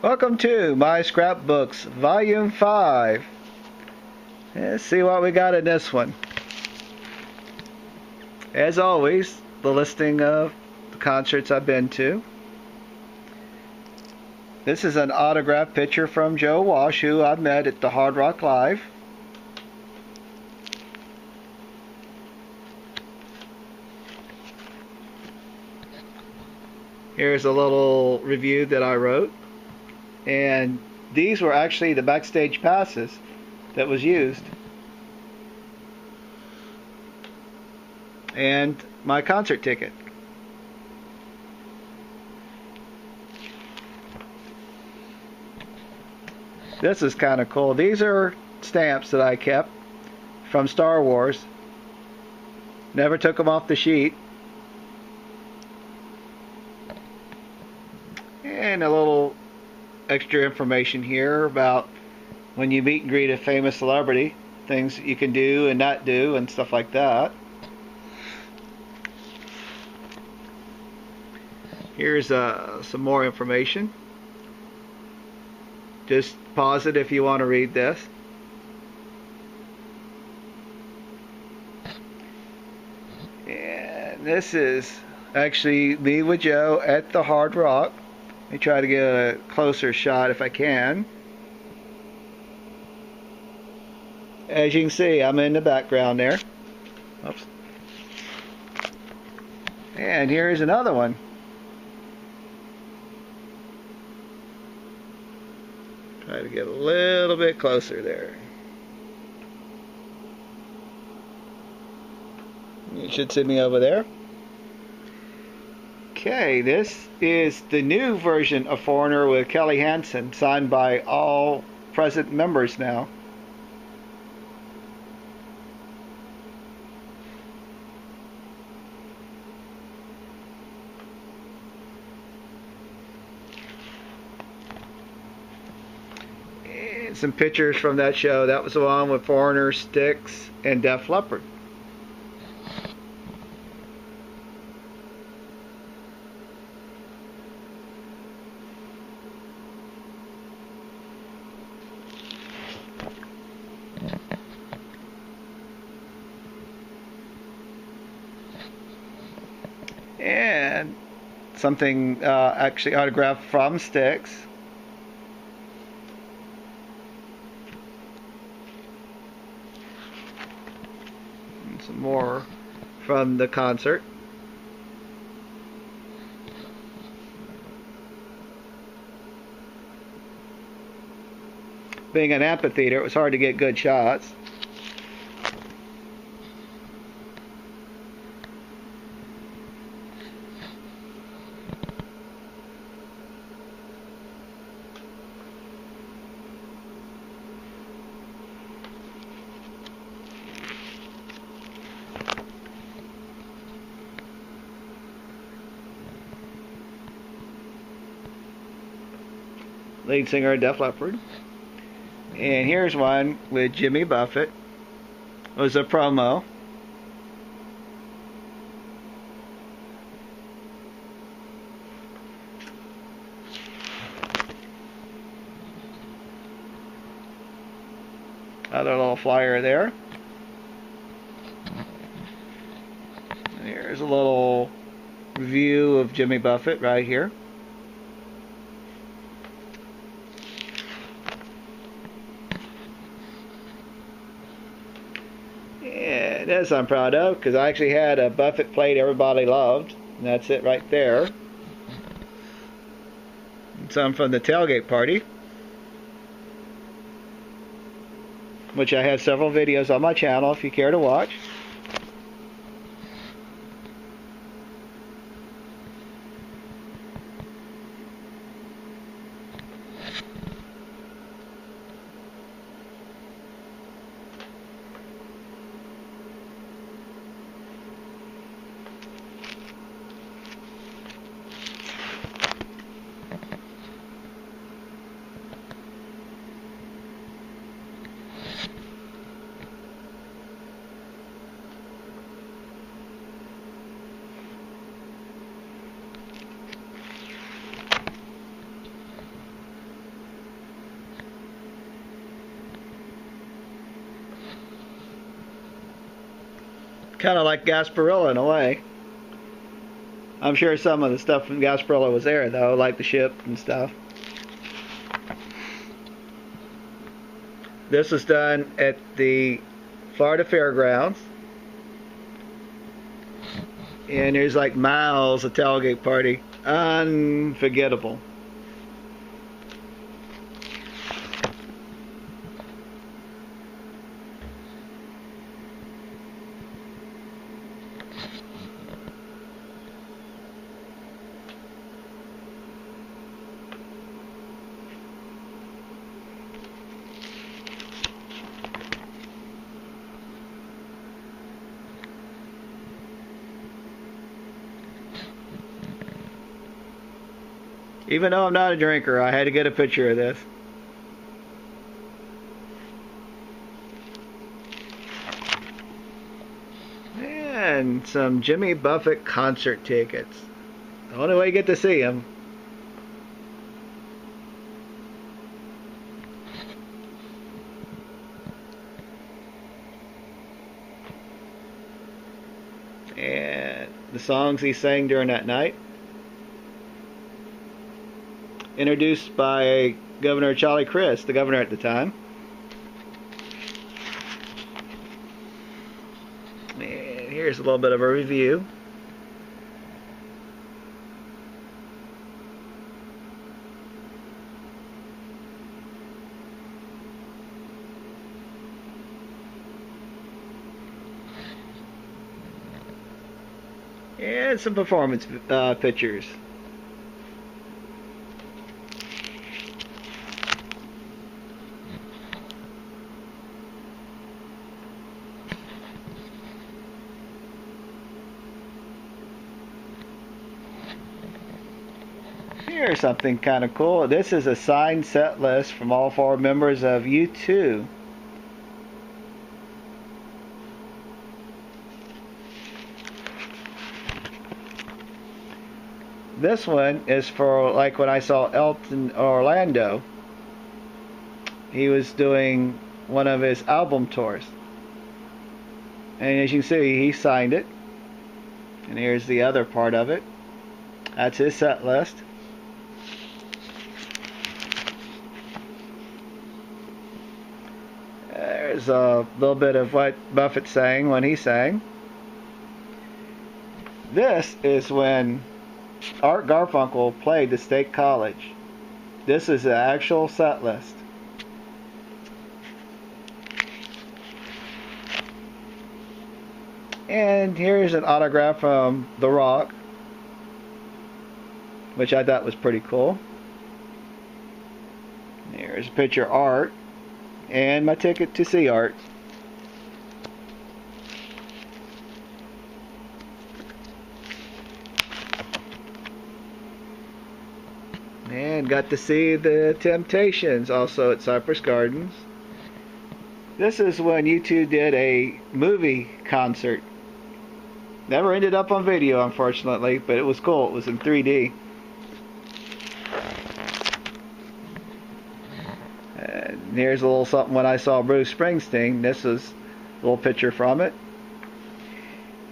Welcome to my Scrapbooks Volume 5. Let's see what we got in this one. As always, the listing of the concerts I've been to. This is an autographed picture from Joe Walsh, who I met at the Hard Rock Live. Here's a little review that I wrote. And these were actually the backstage passes that was used. And my concert ticket. This is kind of cool. These are stamps that I kept from Star Wars. Never took them off the sheet. And a little extra information here about when you meet and greet a famous celebrity, things that you can do and not do and stuff like that. Here's some more information. Just pause it if you want to read this. And this is actually me with Joe at the Hard Rock. Let me try to get a closer shot if I can. As you can see, I'm in the background there. Oops. And here's another one. Try to get a little bit closer there. You should see me over there. Okay, this is the new version of Foreigner with Kelly Hansen, signed by all present members now. And some pictures from that show. That was the one with Foreigner, Styx, and Def Leppard. And something actually autographed from Styx. And some more from the concert. Being an amphitheater, it was hard to get good shots. Lead singer of Def Leppard. And here's one with Jimmy Buffett. It was a promo. Another little flyer there. And here's a little view of Jimmy Buffett right here. And this I'm proud of, because I actually had a Buffett plate everybody loved, and that's it right there. And some from the tailgate party, which I have several videos on my channel if you care to watch. Kind of like Gasparilla in a way. I'm sure some of the stuff from Gasparilla was there though, like the ship and stuff. This was done at the Florida Fairgrounds. And there's like miles of tailgate party. Unforgettable. Even though I'm not a drinker, I had to get a picture of this. And some Jimmy Buffett concert tickets. The only way you get to see him. And the songs he sang during that night. Introduced by Governor Charlie Crist, the governor at the time. And here's a little bit of a review. And some performance pictures. Here's something kind of cool. This is a signed set list from all 4 members of U2. This one is for like when I saw Elton Orlando. He was doing one of his album tours. And as you can see, he signed it. And here's the other part of it. That's his set list. There's a little bit of what Buffett sang when he sang. This is when Art Garfunkel played the State College. This is the actual set list. And here's an autograph from The Rock, which I thought was pretty cool. Here's a picture of Art and my ticket to see Art. And got to see the Temptations also at Cypress Gardens. This is when U2 did a movie concert. Never ended up on video, unfortunately, but it was cool. It was in 3D. And here's a little something when I saw Bruce Springsteen. This is a little picture from it.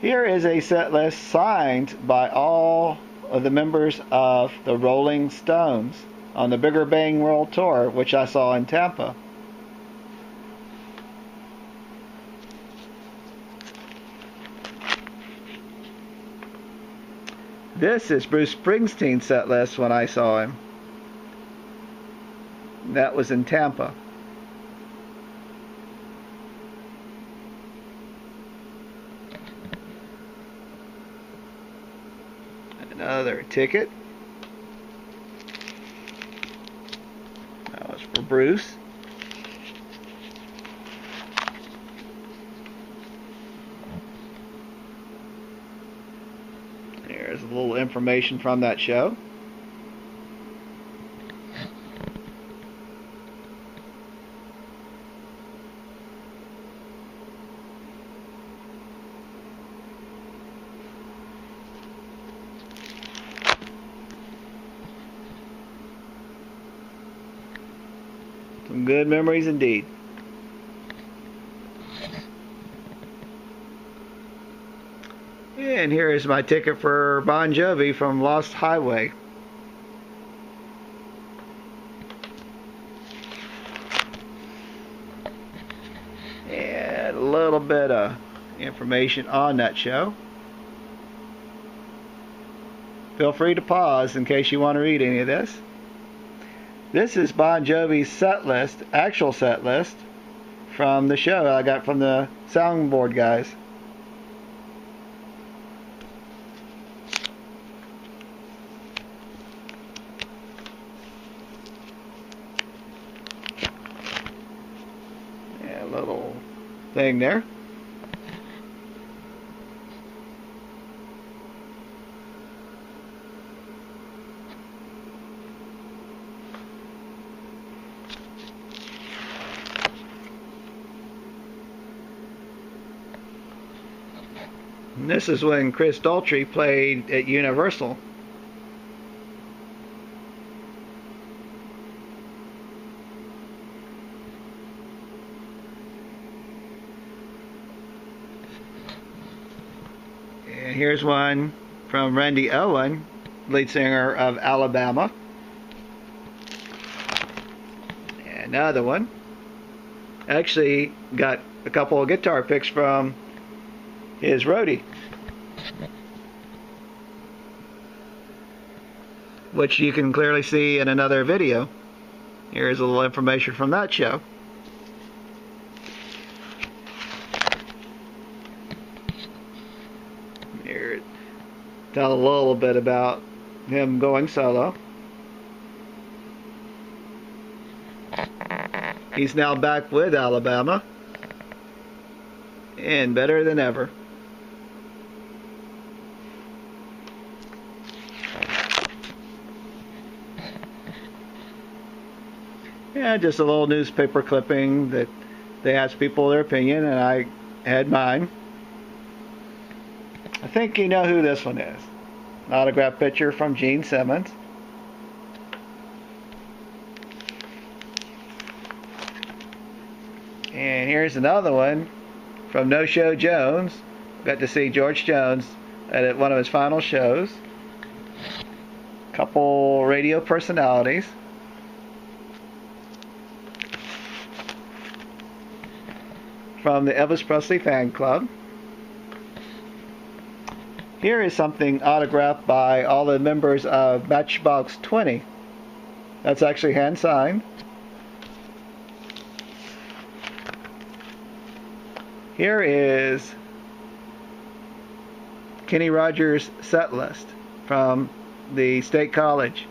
Here is a set list signed by all of the members of the Rolling Stones on the Bigger Bang World Tour, which I saw in Tampa. This is Bruce Springsteen's set list when I saw him. That was in Tampa. Another ticket. That was for Bruce. There's a little information from that show. Some good memories indeed. And here is my ticket for Bon Jovi from Lost Highway. And a little bit of information on that show. Feel free to pause in case you want to read any of this. This is Bon Jovi's set list, actual set list, from the show I got from the soundboard guys. Yeah, a little thing there. And this is when Chris Daltrey played at Universal. And here's one from Randy Owen, lead singer of Alabama. And another one. Actually got a couple of guitar picks from his roadie, which you can clearly see in another video. Here's a little information from that show. Here, tell a little bit about him going solo. He's now back with Alabama, and better than ever. Yeah, just a little newspaper clipping that they asked people their opinion, and I had mine. I think you know who this one is. An autographed picture from Gene Simmons. And here's another one from No Show Jones. Got to see George Jones at one of his final shows. Couple radio personalities. From the Elvis Presley fan club. Here is something autographed by all the members of Matchbox 20. That's actually hand signed. Here is Kenny Rogers' set list from the State College.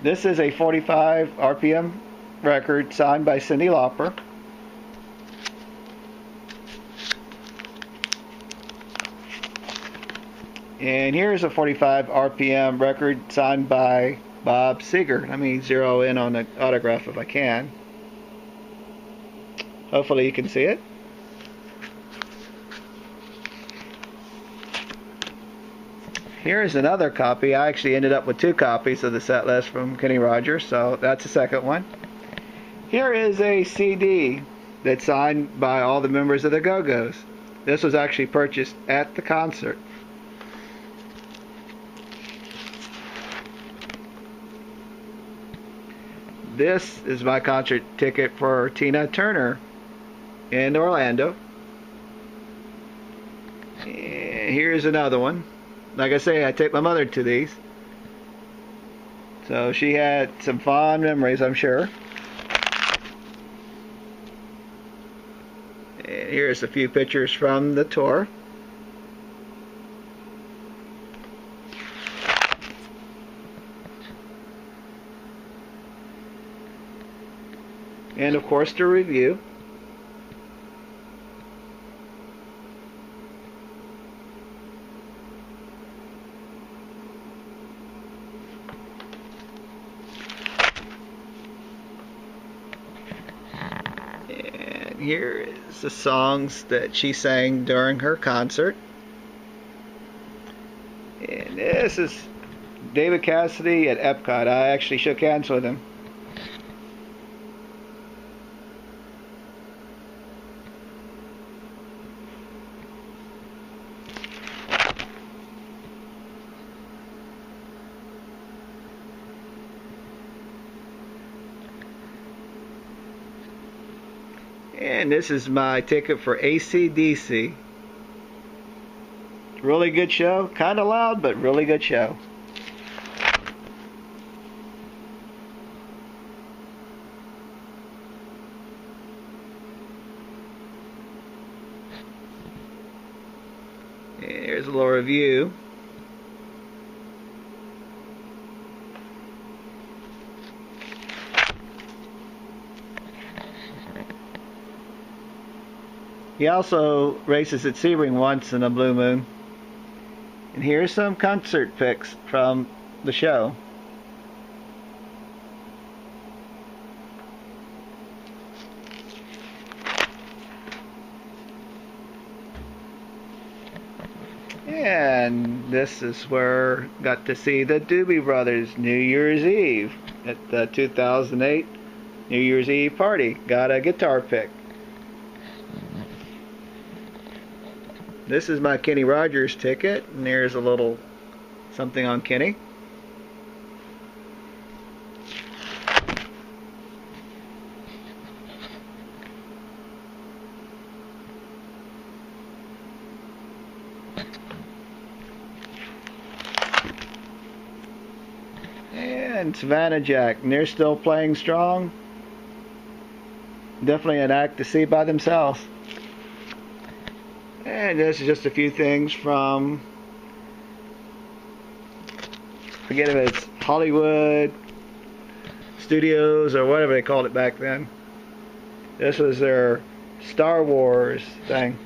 This is a 45 RPM record signed by Cyndi Lauper. And here's a 45 RPM record signed by Bob Seger. Let me zero in on the autograph if I can. Hopefully you can see it. Here's another copy. I actually ended up with 2 copies of the set list from Kenny Rogers, so that's the second one. Here is a CD that's signed by all the members of the Go-Go's. This was actually purchased at the concert. This is my concert ticket for Tina Turner in Orlando. And here's another one. Like I say, I take my mother to these. So she had some fond memories, I'm sure. And here's a few pictures from the tour. And of course the review. And here is the songs that she sang during her concert. And this is David Cassidy at Epcot. I actually shook hands with him. And this is my ticket for AC/DC. Really good show. Kind of loud, but really good show. Here's a little review. He also races at Sebring once in a blue moon. And here's some concert pics from the show. And this is where I got to see the Doobie Brothers New Year's Eve at the 2008 New Year's Eve party. Got a guitar pick. This is my Kenny Rogers ticket, and there's a little something on Kenny. And Savannah Jack, and they're still playing strong. Definitely an act to see by themselves. And this is just a few things from, forget if it's Hollywood Studios or whatever they called it back then. This was their Star Wars thing.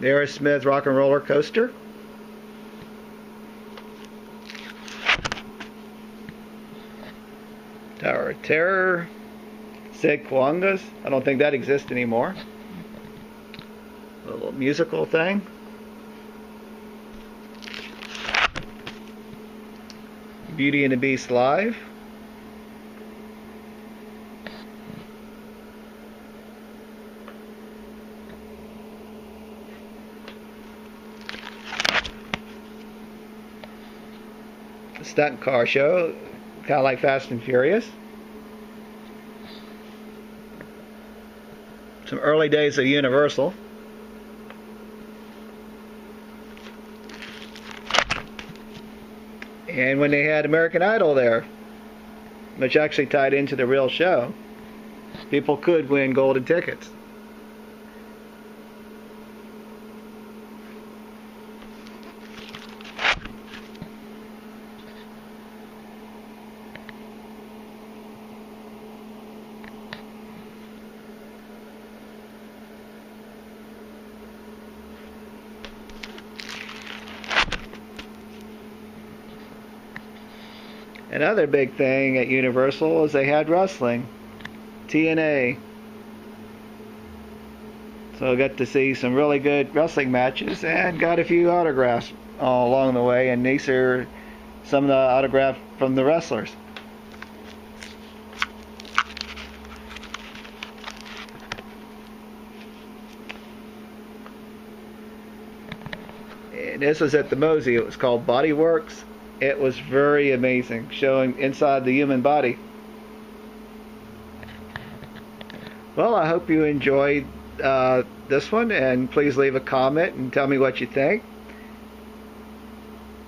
The Aerosmith Rock and Roller Coaster. Tower of Terror. Sid Kwangas. I don't think that exists anymore. A little musical thing. Beauty and the Beast Live. The stunt car show, kind of like Fast and Furious. Some early days of Universal. And when they had American Idol there, which actually tied into the real show, people could win golden tickets. Another big thing at Universal is they had wrestling, TNA. So I got to see some really good wrestling matches and got a few autographs along the way, and these are some of the autographs from the wrestlers. And this was at the Mosey. It was called Body Works. It was very amazing, showing inside the human body. Well, I hope you enjoyed this one, and please leave a comment and tell me what you think.